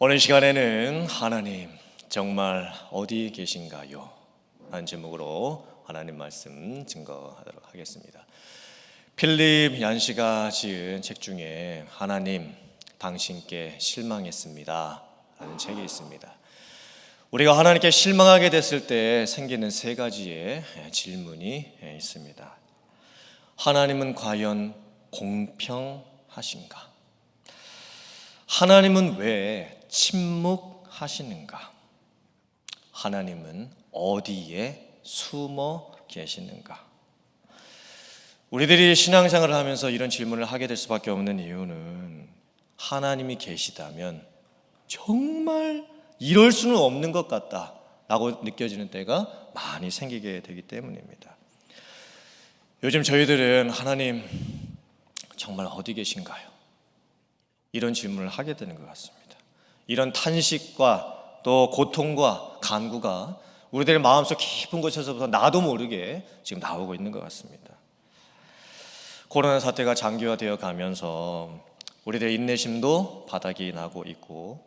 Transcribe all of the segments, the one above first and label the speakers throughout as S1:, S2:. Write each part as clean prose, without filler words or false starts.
S1: 오늘 시간에는 하나님 정말 어디 계신가요? 라는 제목으로 하나님 말씀 증거하도록 하겠습니다. 필립 얀시가 지은 책 중에 하나님 당신께 실망했습니다 라는 책이 있습니다. 우리가 하나님께 실망하게 됐을 때 생기는 세 가지의 질문이 있습니다. 하나님은 과연 공평하신가? 하나님은 왜 침묵하시는가? 하나님은 어디에 숨어 계시는가? 우리들이 신앙생활을 하면서 이런 질문을 하게 될 수밖에 없는 이유는 하나님이 계시다면 정말 이럴 수는 없는 것 같다라고 느껴지는 때가 많이 생기게 되기 때문입니다. 요즘 저희들은 하나님 정말 어디 계신가요? 이런 질문을 하게 되는 것 같습니다. 이런 탄식과 또 고통과 간구가 우리들의 마음속 깊은 곳에서부터 나도 모르게 지금 나오고 있는 것 같습니다. 코로나 사태가 장기화되어 가면서 우리들의 인내심도 바닥이 나고 있고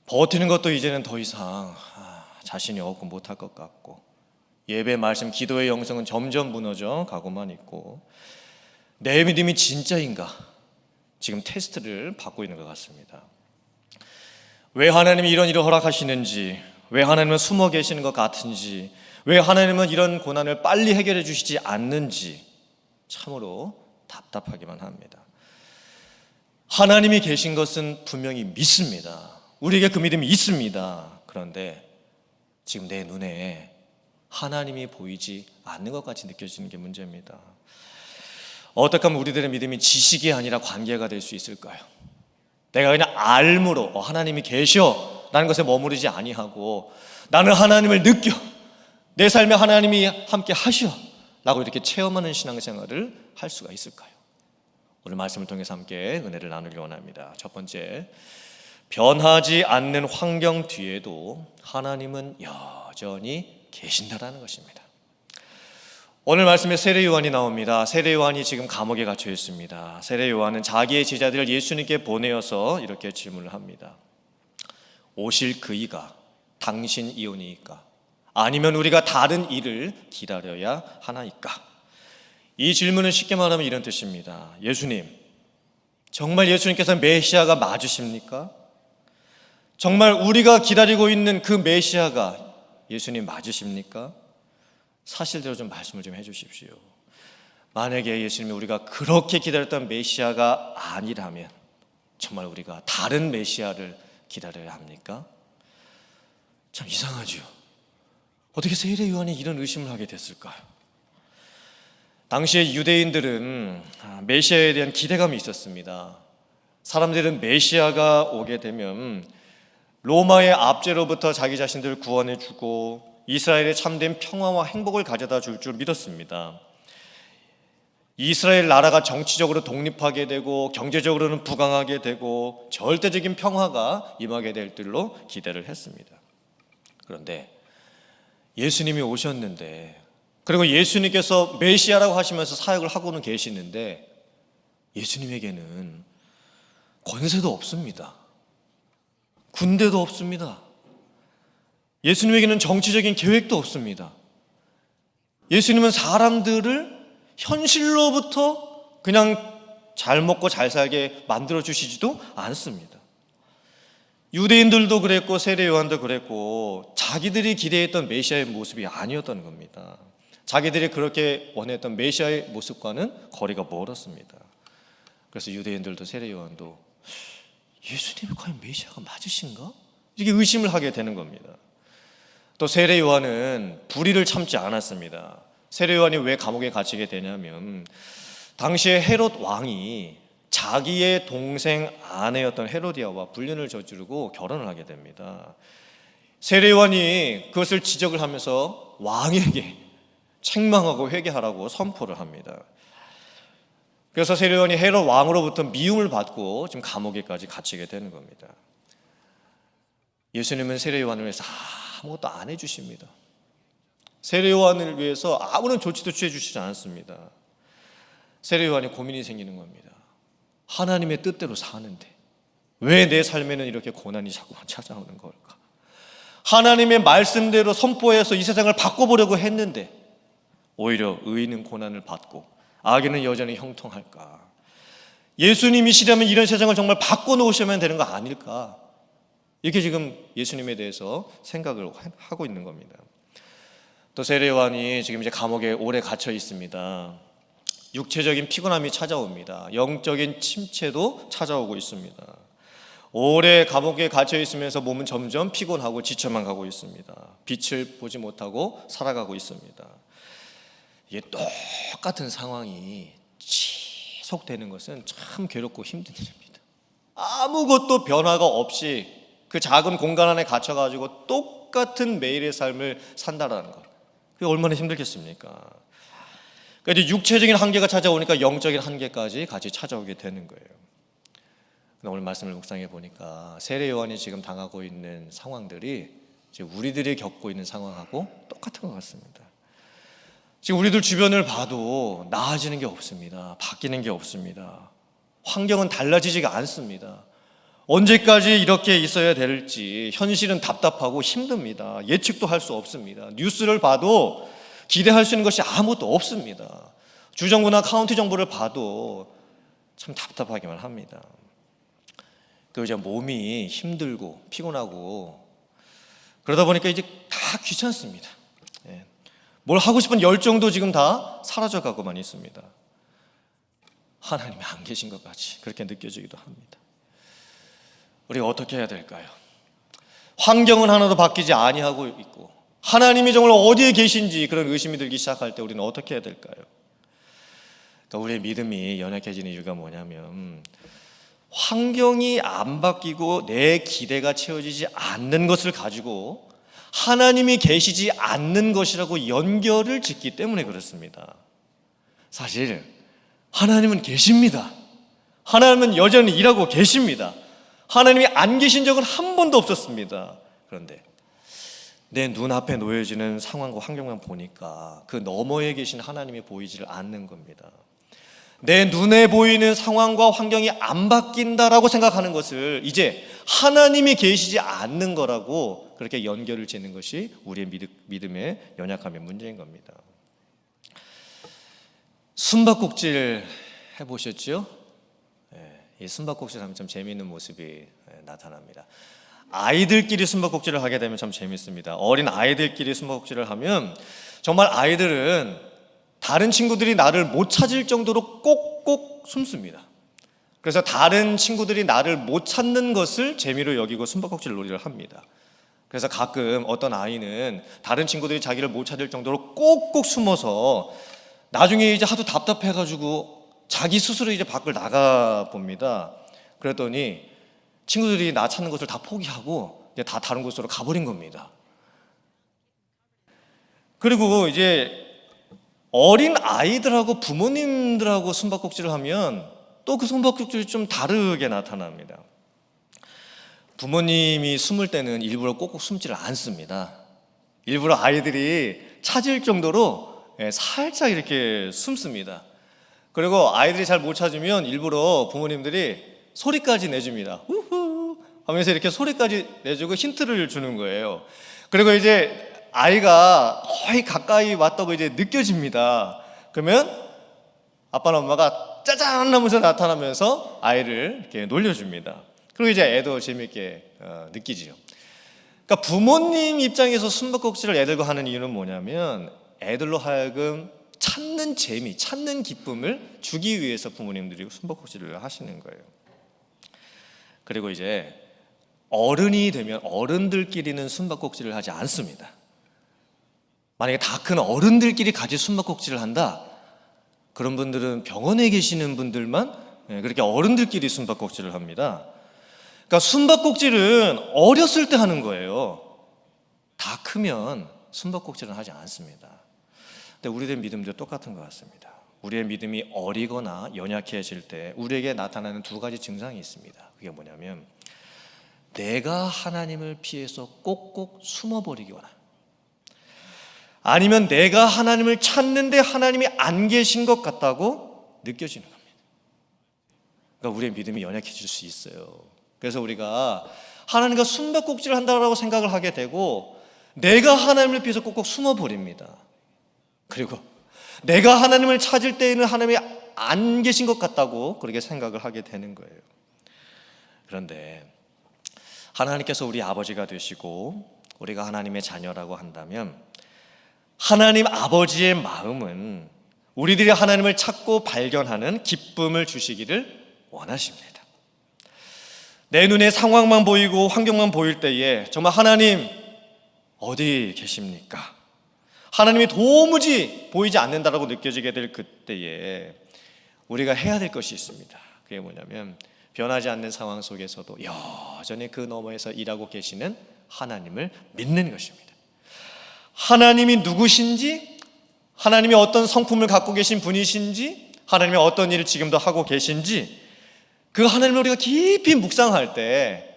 S1: 버티는 것도 이제는 더 이상 자신이 없고 못할 것 같고 예배, 말씀, 기도의 영성은 점점 무너져 가고만 있고 내 믿음이 진짜인가? 지금 테스트를 받고 있는 것 같습니다. 왜 하나님이 이런 일을 허락하시는지, 왜 하나님은 숨어 계시는 것 같은지, 왜 하나님은 이런 고난을 빨리 해결해 주시지 않는지 참으로 답답하기만 합니다. 하나님이 계신 것은 분명히 믿습니다. 우리에게 그 믿음이 있습니다. 그런데 지금 내 눈에 하나님이 보이지 않는 것 같이 느껴지는 게 문제입니다. 어떻게 하면 우리들의 믿음이 지식이 아니라 관계가 될 수 있을까요? 내가 그냥 알므로 하나님이 계셔 라는 것에 머무르지 아니하고 나는 하나님을 느껴 내 삶에 하나님이 함께 하셔 라고 이렇게 체험하는 신앙생활을 할 수가 있을까요? 오늘 말씀을 통해서 함께 은혜를 나누기 원합니다. 첫 번째, 변하지 않는 환경 뒤에도 하나님은 여전히 계신다라는 것입니다. 오늘 말씀에 세례 요한이 나옵니다. 세례 요한이 지금 감옥에 갇혀 있습니다. 세례 요한은 자기의 제자들을 예수님께 보내어서 이렇게 질문을 합니다. 오실 그이가 당신이오니이까? 아니면 우리가 다른 이를 기다려야 하나이까? 이 질문은 쉽게 말하면 이런 뜻입니다. 예수님, 정말 예수님께서 메시아가 맞으십니까? 정말 우리가 기다리고 있는 그 메시아가 예수님 맞으십니까? 사실대로 좀 말씀을 좀 해주십시오. 만약에 예수님이 우리가 그렇게 기다렸던 메시아가 아니라면 정말 우리가 다른 메시아를 기다려야 합니까? 참 이상하죠. 어떻게 세례 요한이 이런 의심을 하게 됐을까요? 당시에 유대인들은 메시아에 대한 기대감이 있었습니다. 사람들은 메시아가 오게 되면 로마의 압제로부터 자기 자신들을 구원해 주고 이스라엘의 참된 평화와 행복을 가져다 줄 줄 믿었습니다. 이스라엘 나라가 정치적으로 독립하게 되고 경제적으로는 부강하게 되고 절대적인 평화가 임하게 될 줄로 기대를 했습니다. 그런데 예수님이 오셨는데, 그리고 예수님께서 메시아라고 하시면서 사역을 하고는 계시는데 예수님에게는 권세도 없습니다. 군대도 없습니다. 예수님에게는 정치적인 계획도 없습니다. 예수님은 사람들을 현실로부터 그냥 잘 먹고 잘 살게 만들어 주시지도 않습니다. 유대인들도 그랬고 세례 요한도 그랬고 자기들이 기대했던 메시아의 모습이 아니었던 겁니다. 자기들이 그렇게 원했던 메시아의 모습과는 거리가 멀었습니다. 그래서 유대인들도 세례 요한도 예수님이 과연 메시아가 맞으신가? 이렇게 의심을 하게 되는 겁니다. 또 세례 요한은 불의를 참지 않았습니다. 세례 요한이 왜 감옥에 갇히게 되냐면 당시에 헤롯 왕이 자기의 동생 아내였던 헤로디아와 불륜을 저지르고 결혼을 하게 됩니다. 세례 요한이 그것을 지적을 하면서 왕에게 책망하고 회개하라고 선포를 합니다. 그래서 세례 요한이 헤롯 왕으로부터 미움을 받고 지금 감옥에까지 갇히게 되는 겁니다. 예수님은 세례 요한을 위해서 아무것도 안 해주십니다. 세례 요한을 위해서 아무런 조치도 취해주시지 않았습니다. 세례 요한이 고민이 생기는 겁니다. 하나님의 뜻대로 사는데 왜 내 삶에는 이렇게 고난이 자꾸만 찾아오는 걸까? 하나님의 말씀대로 선포해서 이 세상을 바꿔보려고 했는데 오히려 의인은 고난을 받고 악인은 여전히 형통할까? 예수님이시라면 이런 세상을 정말 바꿔놓으셔야 되는 거 아닐까? 이렇게 지금 예수님에 대해서 생각을 하고 있는 겁니다. 또 세례 요한이 지금 이제 감옥에 오래 갇혀 있습니다. 육체적인 피곤함이 찾아옵니다. 영적인 침체도 찾아오고 있습니다. 오래 감옥에 갇혀 있으면서 몸은 점점 피곤하고 지쳐만 가고 있습니다. 빛을 보지 못하고 살아가고 있습니다. 이게 똑같은 상황이 지속되는 것은 참 괴롭고 힘든 일입니다. 아무것도 변화가 없이 그 작은 공간 안에 갇혀가지고 똑같은 매일의 삶을 산다라는 것, 그게 얼마나 힘들겠습니까? 그러니까 이제 육체적인 한계가 찾아오니까 영적인 한계까지 같이 찾아오게 되는 거예요. 오늘 말씀을 묵상해 보니까 세례 요한이 지금 당하고 있는 상황들이 이제 우리들이 겪고 있는 상황하고 똑같은 것 같습니다. 지금 우리들 주변을 봐도 나아지는 게 없습니다. 바뀌는 게 없습니다. 환경은 달라지지가 않습니다. 언제까지 이렇게 있어야 될지 현실은 답답하고 힘듭니다. 예측도 할 수 없습니다. 뉴스를 봐도 기대할 수 있는 것이 아무것도 없습니다. 주정부나 카운티 정부를 봐도 참 답답하기만 합니다. 그 이제 몸이 힘들고 피곤하고 그러다 보니까 이제 다 귀찮습니다. 뭘 하고 싶은 열정도 지금 다 사라져가고만 있습니다. 하나님이 안 계신 것 같이 그렇게 느껴지기도 합니다. 우리가 어떻게 해야 될까요? 환경은 하나도 바뀌지 아니하고 있고 하나님이 정말 어디에 계신지 그런 의심이 들기 시작할 때 우리는 어떻게 해야 될까요? 그러니까 우리의 믿음이 연약해지는 이유가 뭐냐면 환경이 안 바뀌고 내 기대가 채워지지 않는 것을 가지고 하나님이 계시지 않는 것이라고 연결을 짓기 때문에 그렇습니다. 사실 하나님은 계십니다. 하나님은 여전히 일하고 계십니다. 하나님이 안 계신 적은 한 번도 없었습니다. 그런데 내 눈앞에 놓여지는 상황과 환경만 보니까 그 너머에 계신 하나님이 보이지를 않는 겁니다. 내 눈에 보이는 상황과 환경이 안 바뀐다라고 생각하는 것을 이제 하나님이 계시지 않는 거라고 그렇게 연결을 짓는 것이 우리의 믿음의 연약함의 문제인 겁니다. 숨바꼭질 해보셨죠? 이 숨바꼭질 하면 참 재미있는 모습이 나타납니다. 아이들끼리 숨바꼭질을 하게 되면 참 재밌습니다. 어린 아이들끼리 숨바꼭질을 하면 정말 아이들은 다른 친구들이 나를 못 찾을 정도로 꼭꼭 숨습니다. 그래서 다른 친구들이 나를 못 찾는 것을 재미로 여기고 숨바꼭질 놀이를 합니다. 그래서 가끔 어떤 아이는 다른 친구들이 자기를 못 찾을 정도로 꼭꼭 숨어서 나중에 이제 하도 답답해가지고 자기 스스로 이제 밖을 나가 봅니다. 그랬더니 친구들이 나 찾는 것을 다 포기하고 이제 다 다른 곳으로 가버린 겁니다. 그리고 이제 어린 아이들하고 부모님들하고 숨바꼭질을 하면 또 그 숨바꼭질이 좀 다르게 나타납니다. 부모님이 숨을 때는 일부러 꼭꼭 숨지를 않습니다. 일부러 아이들이 찾을 정도로 살짝 이렇게 숨습니다. 그리고 아이들이 잘 못 찾으면 일부러 부모님들이 소리까지 내줍니다. 우후 하면서 이렇게 소리까지 내주고 힌트를 주는 거예요. 그리고 이제 아이가 거의 가까이 왔다고 이제 느껴집니다. 그러면 아빠나 엄마가 짜잔 하면서 나타나면서 아이를 이렇게 놀려줍니다. 그리고 이제 애도 재미있게 느끼지요. 그러니까 부모님 입장에서 숨바꼭질을 애들과 하는 이유는 뭐냐면 애들로 하여금 찾는 재미, 찾는 기쁨을 주기 위해서 부모님들이 숨바꼭질을 하시는 거예요. 그리고 이제 어른이 되면 어른들끼리는 숨바꼭질을 하지 않습니다. 만약에 다 큰 어른들끼리 같이 숨바꼭질을 한다? 그런 분들은 병원에 계시는 분들만 그렇게 어른들끼리 숨바꼭질을 합니다. 그러니까 숨바꼭질은 어렸을 때 하는 거예요. 다 크면 숨바꼭질은 하지 않습니다. 근데 우리의 믿음도 똑같은 것 같습니다. 우리의 믿음이 어리거나 연약해질 때 우리에게 나타나는 두 가지 증상이 있습니다. 그게 뭐냐면 내가 하나님을 피해서 꼭꼭 숨어버리거나 아니면 내가 하나님을 찾는데 하나님이 안 계신 것 같다고 느껴지는 겁니다. 그러니까 우리의 믿음이 연약해질 수 있어요. 그래서 우리가 하나님과 숨바꼭질을 한다고 생각을 하게 되고 내가 하나님을 피해서 꼭꼭 숨어버립니다. 그리고 내가 하나님을 찾을 때에는 하나님이 안 계신 것 같다고 그렇게 생각을 하게 되는 거예요. 그런데 하나님께서 우리 아버지가 되시고 우리가 하나님의 자녀라고 한다면 하나님 아버지의 마음은 우리들이 하나님을 찾고 발견하는 기쁨을 주시기를 원하십니다. 내 눈에 상황만 보이고 환경만 보일 때에 정말 하나님 어디 계십니까? 하나님이 도무지 보이지 않는다라고 느껴지게 될 그때에 우리가 해야 될 것이 있습니다. 그게 뭐냐면 변하지 않는 상황 속에서도 여전히 그 너머에서 일하고 계시는 하나님을 믿는 것입니다. 하나님이 누구신지, 하나님이 어떤 성품을 갖고 계신 분이신지, 하나님이 어떤 일을 지금도 하고 계신지 그 하나님을 우리가 깊이 묵상할 때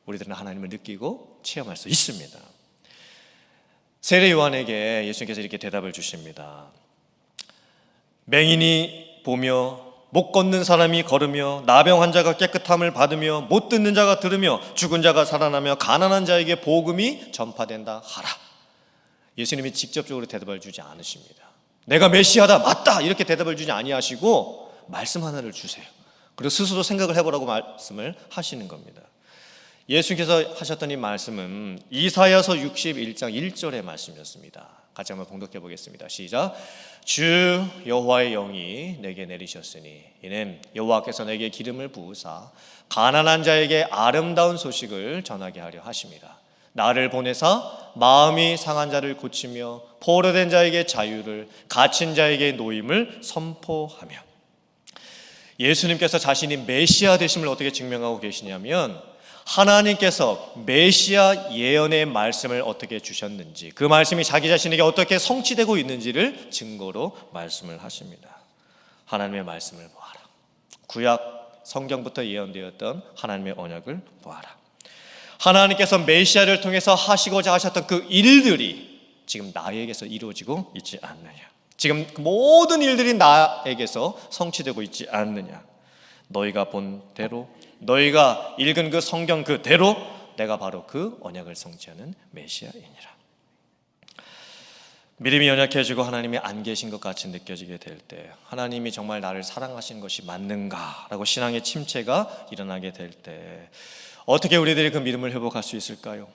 S1: 우리들은 하나님을 느끼고 체험할 수 있습니다. 세례 요한에게 예수님께서 이렇게 대답을 주십니다. 맹인이 보며 못 걷는 사람이 걸으며 나병 환자가 깨끗함을 받으며 못 듣는 자가 들으며 죽은 자가 살아나며 가난한 자에게 복음이 전파된다 하라. 예수님이 직접적으로 대답을 주지 않으십니다. 내가 메시아다 맞다 이렇게 대답을 주지 아니하시고 말씀 하나를 주세요. 그리고 스스로 생각을 해보라고 말씀을 하시는 겁니다. 예수님께서 하셨던 이 말씀은 이사야서 61장 1절의 말씀이었습니다. 같이 한번 봉독해 보겠습니다. 시작. 주 여호와의 영이 내게 내리셨으니 이는 여호와께서 내게 기름을 부으사 가난한 자에게 아름다운 소식을 전하게 하려 하심이라. 나를 보내사 마음이 상한 자를 고치며 포로된 자에게 자유를 갇힌 자에게 노임을 선포하며. 예수님께서 자신이 메시아 되심을 어떻게 증명하고 계시냐면 하나님께서 메시아 예언의 말씀을 어떻게 주셨는지 그 말씀이 자기 자신에게 어떻게 성취되고 있는지를 증거로 말씀을 하십니다. 하나님의 말씀을 보아라. 구약 성경부터 예언되었던 하나님의 언약을 보아라. 하나님께서 메시아를 통해서 하시고자 하셨던 그 일들이 지금 나에게서 이루어지고 있지 않느냐. 지금 모든 일들이 나에게서 성취되고 있지 않느냐. 너희가 본 대로 너희가 읽은 그 성경 그대로 내가 바로 그 언약을 성취하는 메시아이니라. 믿음이 연약해지고 하나님이 안 계신 것 같이 느껴지게 될 때 하나님이 정말 나를 사랑하시는 것이 맞는가라고 신앙의 침체가 일어나게 될 때 어떻게 우리들이 그 믿음을 회복할 수 있을까요?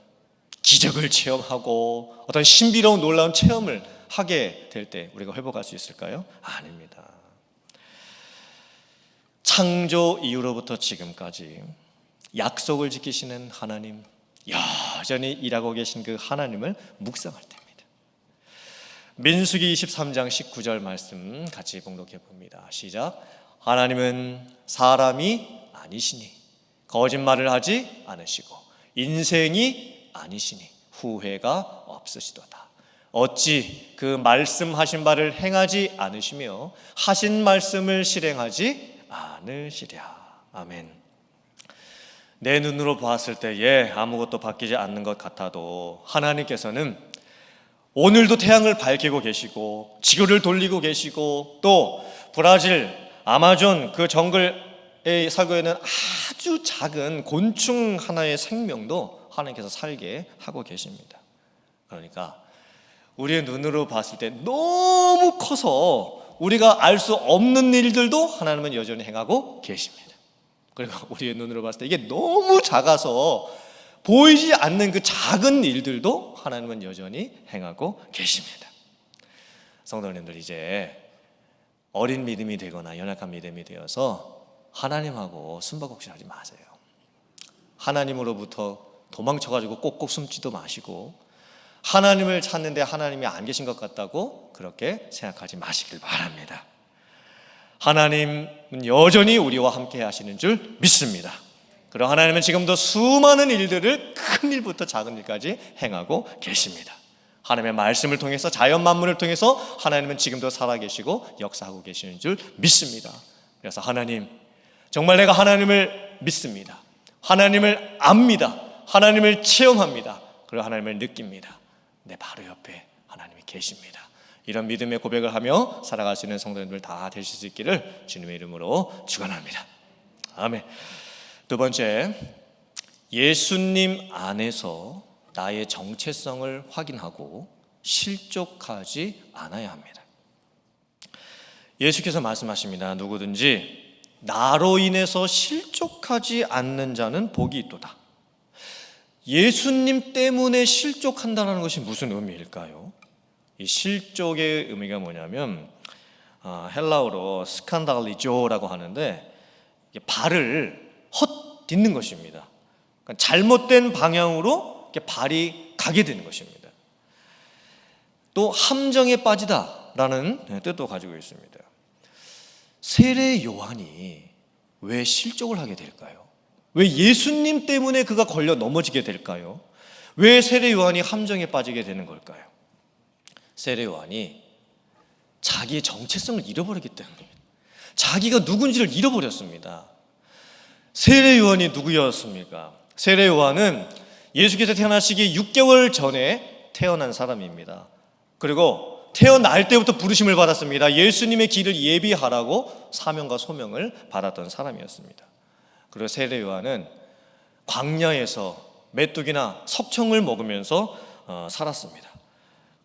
S1: 기적을 체험하고 어떤 신비로운 놀라운 체험을 하게 될 때 우리가 회복할 수 있을까요? 아닙니다. 창조 이후로부터 지금까지 약속을 지키시는 하나님, 여전히 일하고 계신 그 하나님을 묵상할 때입니다. 민수기 23장 19절 말씀 같이 봉독해 봅니다. 시작. 하나님은 사람이 아니시니 거짓말을 하지 않으시고 인생이 아니시니 후회가 없으시도다. 어찌 그 말씀하신 바를 행하지 않으시며 하신 말씀을 실행하지 않으시랴. 아멘. 내 눈으로 보았을 때에 아무것도 바뀌지 않는 것 같아도 하나님께서는 오늘도 태양을 밝히고 계시고 지구를 돌리고 계시고 또 브라질 아마존 그 정글에 살고 있는 아주 작은 곤충 하나의 생명도 하나님께서 살게 하고 계십니다. 그러니까 우리의 눈으로 봤을 때 너무 커서 우리가 알 수 없는 일들도 하나님은 여전히 행하고 계십니다. 그리고 우리의 눈으로 봤을 때 이게 너무 작아서 보이지 않는 그 작은 일들도 하나님은 여전히 행하고 계십니다. 성도님들, 이제 어린 믿음이 되거나 연약한 믿음이 되어서 하나님하고 숨바꼭질하지 마세요. 하나님으로부터 도망쳐가지고 꼭꼭 숨지도 마시고 하나님을 찾는데 하나님이 안 계신 것 같다고 그렇게 생각하지 마시길 바랍니다. 하나님은 여전히 우리와 함께 하시는 줄 믿습니다. 그리고 하나님은 지금도 수많은 일들을 큰 일부터 작은 일까지 행하고 계십니다. 하나님의 말씀을 통해서 자연 만물을 통해서 하나님은 지금도 살아계시고 역사하고 계시는 줄 믿습니다. 그래서 하나님, 정말 내가 하나님을 믿습니다. 하나님을 압니다. 하나님을 체험합니다. 그리고 하나님을 느낍니다. 내 바로 옆에 하나님이 계십니다. 이런 믿음의 고백을 하며 살아갈 수 있는 성도님들 다 되실 수 있기를 주님의 이름으로 축원합니다. 아멘. 두 번째, 예수님 안에서 나의 정체성을 확인하고 실족하지 않아야 합니다. 예수께서 말씀하십니다. 누구든지 나로 인해서 실족하지 않는 자는 복이 있도다. 예수님 때문에 실족한다는 것이 무슨 의미일까요? 이 실족의 의미가 뭐냐면 헬라어로 스칸달리조라고 하는데 발을 헛딛는 것입니다. 그러니까 잘못된 방향으로 발이 가게 되는 것입니다. 또 함정에 빠지다라는 뜻도 가지고 있습니다. 세례 요한이 왜 실족을 하게 될까요? 왜 예수님 때문에 그가 걸려 넘어지게 될까요? 왜 세례 요한이 함정에 빠지게 되는 걸까요? 세례 요한이 자기의 정체성을 잃어버렸기 때문입니다. 자기가 누군지를 잃어버렸습니다. 세례 요한이 누구였습니까? 세례 요한은 예수께서 태어나시기 6개월 전에 태어난 사람입니다. 그리고 태어날 때부터 부르심을 받았습니다. 예수님의 길을 예비하라고 사명과 소명을 받았던 사람이었습니다. 그리고 세례 요한은 광야에서 메뚜기나 석청을 먹으면서 살았습니다.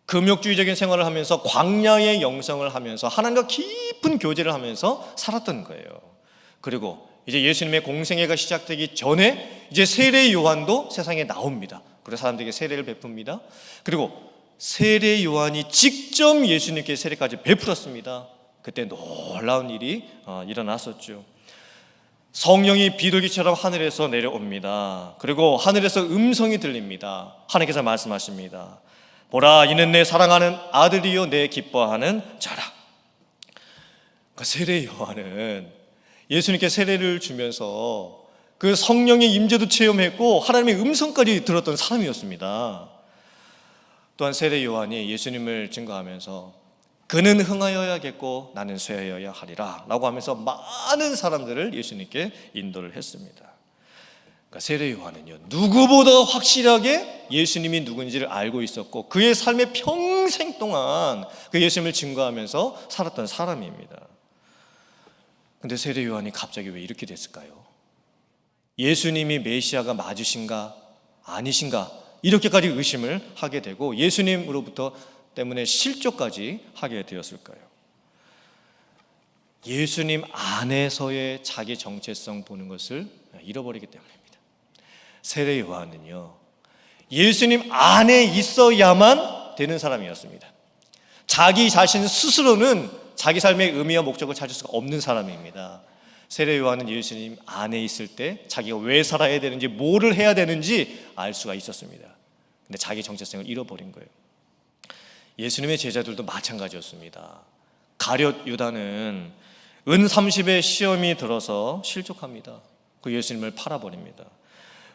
S1: 금욕주의적인 생활을 하면서 광야의 영성을 하면서 하나님과 깊은 교제를 하면서 살았던 거예요. 그리고 이제 예수님의 공생애가 시작되기 전에 이제 세례 요한도 세상에 나옵니다. 그리고 사람들에게 세례를 베풉니다. 그리고 세례 요한이 직접 예수님께 세례까지 베풀었습니다. 그때 놀라운 일이 일어났었죠. 성령이 비둘기처럼 하늘에서 내려옵니다. 그리고 하늘에서 음성이 들립니다. 하나님께서 말씀하십니다. 보라, 이는 내 사랑하는 아들이요 내 기뻐하는 자라. 그러니까 세례 요한은 예수님께 세례를 주면서 그 성령의 임재도 체험했고 하나님의 음성까지 들었던 사람이었습니다. 또한 세례 요한이 예수님을 증거하면서 그는 흥하여야겠고 나는 쇠하여야 하리라 라고 하면서 많은 사람들을 예수님께 인도를 했습니다. 그러니까 세례 요한은요, 누구보다 확실하게 예수님이 누군지를 알고 있었고 그의 삶의 평생 동안 그 예수님을 증거하면서 살았던 사람입니다. 근데 세례 요한이 갑자기 왜 이렇게 됐을까요? 예수님이 메시아가 맞으신가 아니신가 이렇게까지 의심을 하게 되고 예수님으로부터 때문에 실족까지 하게 되었을까요? 예수님 안에서의 자기 정체성 보는 것을 잃어버리기 때문입니다. 세례 요한은요, 예수님 안에 있어야만 되는 사람이었습니다. 자기 자신 스스로는 자기 삶의 의미와 목적을 찾을 수가 없는 사람입니다. 세례 요한은 예수님 안에 있을 때 자기가 왜 살아야 되는지 뭐를 해야 되는지 알 수가 있었습니다. 근데 자기 정체성을 잃어버린 거예요. 예수님의 제자들도 마찬가지였습니다. 가룟 유다는 은 30의 시험이 들어서 실족합니다. 그 예수님을 팔아버립니다.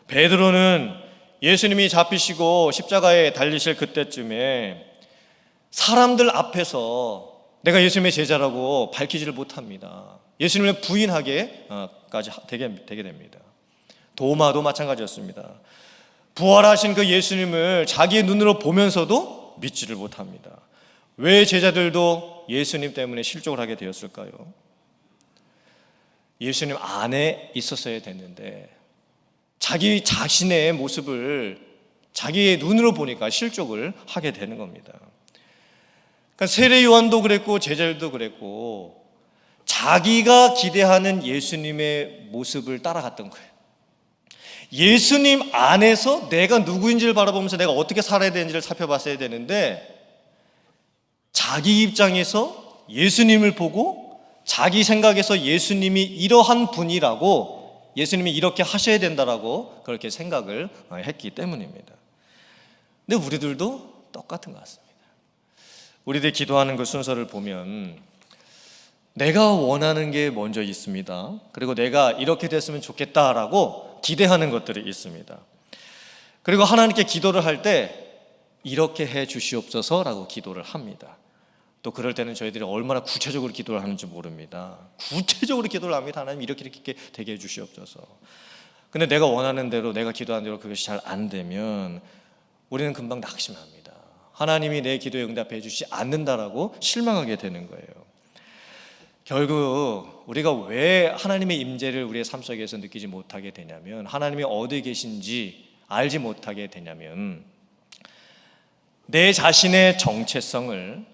S1: 베드로는 예수님이 잡히시고 십자가에 달리실 그때쯤에 사람들 앞에서 내가 예수님의 제자라고 밝히지를 못합니다. 예수님을 부인하게까지 되게 됩니다. 도마도 마찬가지였습니다. 부활하신 그 예수님을 자기의 눈으로 보면서도 믿지를 못합니다. 왜 제자들도 예수님 때문에 실족을 하게 되었을까요? 예수님 안에 있었어야 됐는데 자기 자신의 모습을 자기의 눈으로 보니까 실족을 하게 되는 겁니다. 그러니까 세례 요한도 그랬고 제자들도 그랬고 자기가 기대하는 예수님의 모습을 따라갔던 거예요. 예수님 안에서 내가 누구인지를 바라보면서 내가 어떻게 살아야 되는지를 살펴봤어야 되는데 자기 입장에서 예수님을 보고 자기 생각에서 예수님이 이러한 분이라고 예수님이 이렇게 하셔야 된다라고 그렇게 생각을 했기 때문입니다. 근데 우리들도 똑같은 것 같습니다. 우리들 기도하는 그 순서를 보면 내가 원하는 게 먼저 있습니다. 그리고 내가 이렇게 됐으면 좋겠다라고 기대하는 것들이 있습니다. 그리고 하나님께 기도를 할 때 이렇게 해 주시옵소서라고 기도를 합니다. 또 그럴 때는 저희들이 얼마나 구체적으로 기도를 하는지 모릅니다. 구체적으로 기도를 합니다. 하나님 이렇게 되게 해 주시옵소서. 근데 내가 원하는 대로 내가 기도하는 대로 그것이 잘 안 되면 우리는 금방 낙심합니다. 하나님이 내 기도에 응답해 주시지 않는다라고 실망하게 되는 거예요. 결국 우리가 왜 하나님의 임재를 우리의 삶 속에서 느끼지 못하게 되냐면, 하나님이 어디 계신지 알지 못하게 되냐면, 내 자신의 정체성을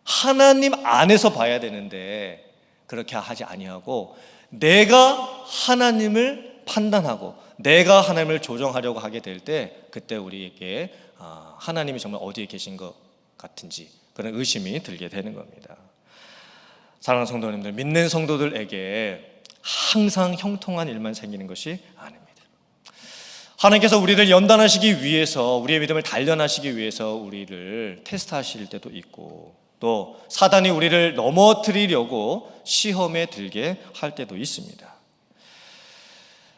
S1: 하나님 안에서 봐야 되는데 그렇게 하지 아니하고, 내가 하나님을 판단하고 내가 하나님을 조정하려고 하게 될 때, 그때 우리에게 하나님이 정말 어디에 계신 것 같은지 그런 의심이 들게 되는 겁니다. 사랑하는 성도님들, 믿는 성도들에게 항상 형통한 일만 생기는 것이 아닙니다. 하나님께서 우리를 연단하시기 위해서, 우리의 믿음을 단련하시기 위해서 우리를 테스트하실 때도 있고, 또 사단이 우리를 넘어뜨리려고 시험에 들게 할 때도 있습니다.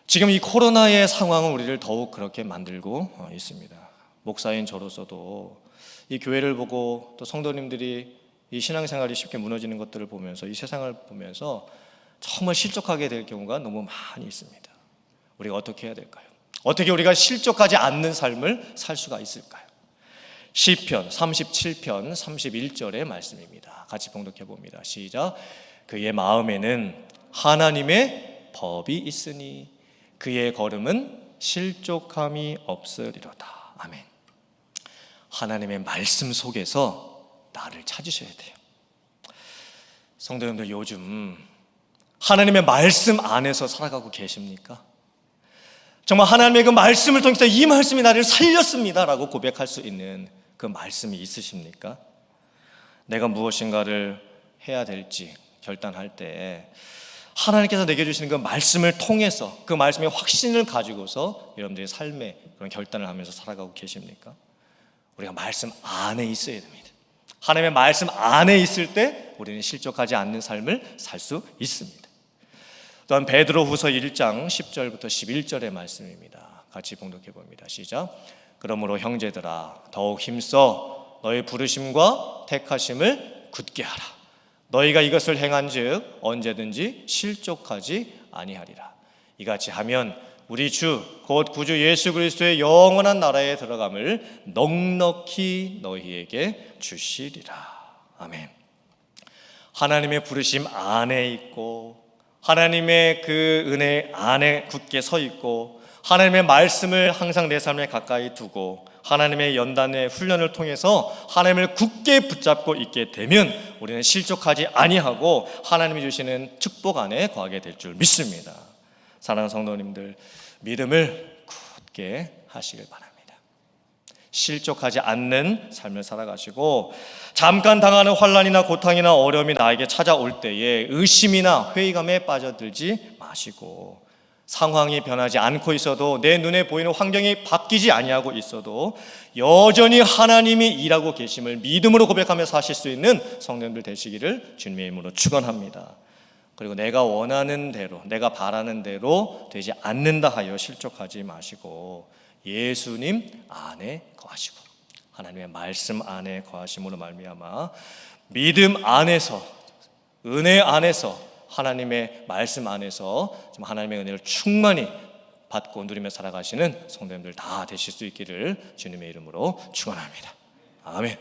S1: 지금 이 코로나의 상황은 우리를 더욱 그렇게 만들고 있습니다. 목사인 저로서도 이 교회를 보고, 또 성도님들이 이 신앙생활이 쉽게 무너지는 것들을 보면서, 이 세상을 보면서 정말 실족하게 될 경우가 너무 많이 있습니다. 우리가 어떻게 해야 될까요? 어떻게 우리가 실족하지 않는 삶을 살 수가 있을까요? 시편 37편 31절의 말씀입니다. 같이 봉독해 봅니다. 시작. 그의 마음에는 하나님의 법이 있으니 그의 걸음은 실족함이 없으리로다. 아멘. 하나님의 말씀 속에서 나를 찾으셔야 돼요. 성도님들, 요즘 하나님의 말씀 안에서 살아가고 계십니까? 정말 하나님의 그 말씀을 통해서 이 말씀이 나를 살렸습니다 라고 고백할 수 있는 그 말씀이 있으십니까? 내가 무엇인가를 해야 될지 결단할 때 하나님께서 내게 주시는 그 말씀을 통해서, 그 말씀의 확신을 가지고서 여러분들의 삶의 그런 결단을 하면서 살아가고 계십니까? 우리가 말씀 안에 있어야 됩니다. 하나님의 말씀 안에 있을 때 우리는 실족하지 않는 삶을 살 수 있습니다. 또한 베드로후서 1장 10절부터 11절의 말씀입니다. 같이 봉독해 봅니다. 시작. 그러므로 형제들아, 더욱 힘써 너희 부르심과 택하심을 굳게 하라. 너희가 이것을 행한즉 언제든지 실족하지 아니하리라. 이같이 하면 우리 주 곧 구주 예수 그리스도의 영원한 나라에 들어감을 넉넉히 너희에게 주시리라. 아멘. 하나님의 부르심 안에 있고, 하나님의 그 은혜 안에 굳게 서 있고, 하나님의 말씀을 항상 내 삶에 가까이 두고, 하나님의 연단의 훈련을 통해서 하나님을 굳게 붙잡고 있게 되면 우리는 실족하지 아니하고 하나님이 주시는 축복 안에 거하게 될 줄 믿습니다. 사랑하는 성도님들, 믿음을 굳게 하시길 바랍니다. 실족하지 않는 삶을 살아가시고, 잠깐 당하는 환난이나 고통이나 어려움이 나에게 찾아올 때에 의심이나 회의감에 빠져들지 마시고, 상황이 변하지 않고 있어도, 내 눈에 보이는 환경이 바뀌지 아니하고 있어도 여전히 하나님이 일하고 계심을 믿음으로 고백하며 사실 수 있는 성도님들 되시기를 주님의 이름으로 축원합니다. 그리고 내가 원하는 대로, 내가 바라는 대로 되지 않는다 하여 실족하지 마시고 예수님 안에 거하시고 하나님의 말씀 안에 거하심으로 말미암아 믿음 안에서, 은혜 안에서, 하나님의 말씀 안에서 하나님의 은혜를 충만히 받고 누리며 살아가시는 성도님들 다 되실 수 있기를 주님의 이름으로 축원합니다. 아멘.